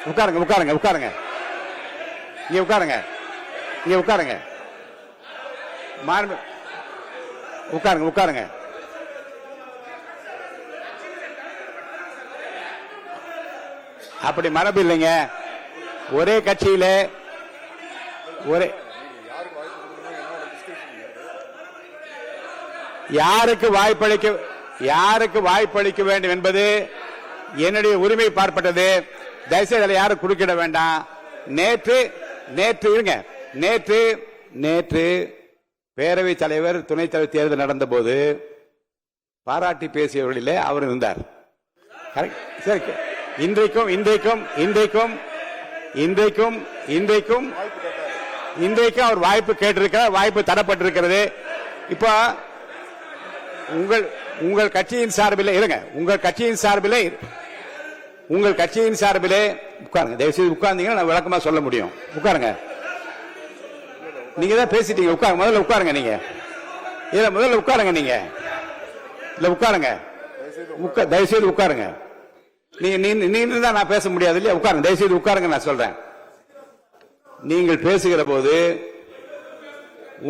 உட்காருங்க உட்காருங்க உட்காருங்க இங்க உட்காருங்க இங்க உட்காருங்க உட்காருங்க உட்காருங்க. அப்படி மரபு இல்லைங்க. ஒரே கட்சியில ஒரே யாருக்கு வாய்ப்பளிக்க வேண்டும் என்பது என்னுடைய உரிமை பார்ப்பட்டது. தயவுசெய்து அதை யாரும் குறுக்கிட வேண்டாம். நேற்று பேரவைத் தலைவர் துணைத் தலைவர் தேர்தல் நடந்த போது பாராட்டி பேசியவர்களிலே அவர் இருந்தார். இன்றைக்கும் அவர் வாய்ப்பு கேட்டிருக்கிறார், வாய்ப்பு தரப்பட்டிருக்கிறது. இப்போ உங்கள் கட்சியின் சார்பிலே இருங்க, உங்கள் கட்சியின் சார்பிலே உட்காருங்க. தயவுசெய்து உட்கார்ந்தீங்கன்னா நான் விளக்கமா சொல்ல முடியும். உட்காருங்க. நீங்க தான் பேசிட்டீங்க. உட்காருங்க, முதல்ல உட்காருங்க. நீங்க இல்ல முதல்ல உட்காருங்க. நீங்க இல்ல உட்காருங்க. தயவுசெய்து உட்காருங்க. நீங்க தான் நான் பேச முடியாது இல்லையா? உட்காருங்க, தயவுசெய்து உட்காருங்க. நான் சொல்றேன், நீங்கள் பேசுகிற போது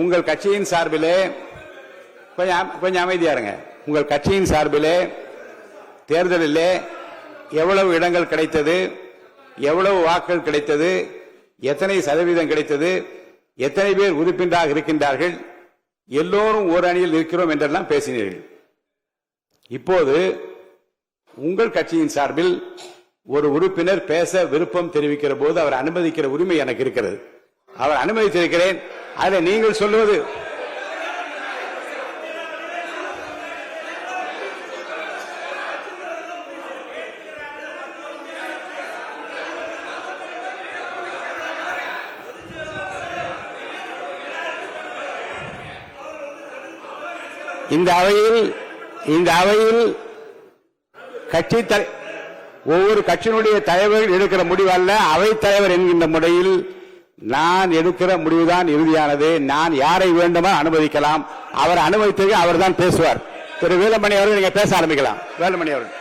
உங்கள் கட்சியின் சார்பிலே கொஞ்சம் அமைதியா இருங்க. உங்கள் கட்சியின் சார்பிலே தேர்தலிலே எவ்வளவு இடங்கள் கிடைத்தது, எவ்வளவு வாக்குகள் கிடைத்தது, எத்தனை சதவீதம் கிடைத்தது, எத்தனை பேர் உறுப்பினராக இருக்கின்றார்கள், எல்லோரும் ஒரு அணியில் இருக்கிறோம் என்றெல்லாம் பேசினீர்கள். இப்போது உங்கள் கட்சியின் சார்பில் ஒரு உறுப்பினர் பேச விருப்பம் தெரிவிக்கிற போது அவர் அனுமதிக்கிற உரிமை எனக்கு இருக்கிறது. அவர் அனுமதித்திருக்கிறேன். அதில் நீங்கள் சொல்லுவது இந்த அவையில் ஒவ்வொரு கட்சியினுடைய தலைவர்கள் எடுக்கிற முடிவு அல்ல, அவை தலைவர் என்கின்ற முறையில் நான் எடுக்கிற முடிவுதான் இறுதியானது. நான் யாரை வேண்டுமா அனுமதிக்கலாம். அவர் அனுமதித்தது அவர் தான் பேசுவார். திரு வேலுமணி அவர்கள் நீங்க பேச ஆரம்பிக்கலாம். வேலுமணி அவர்கள்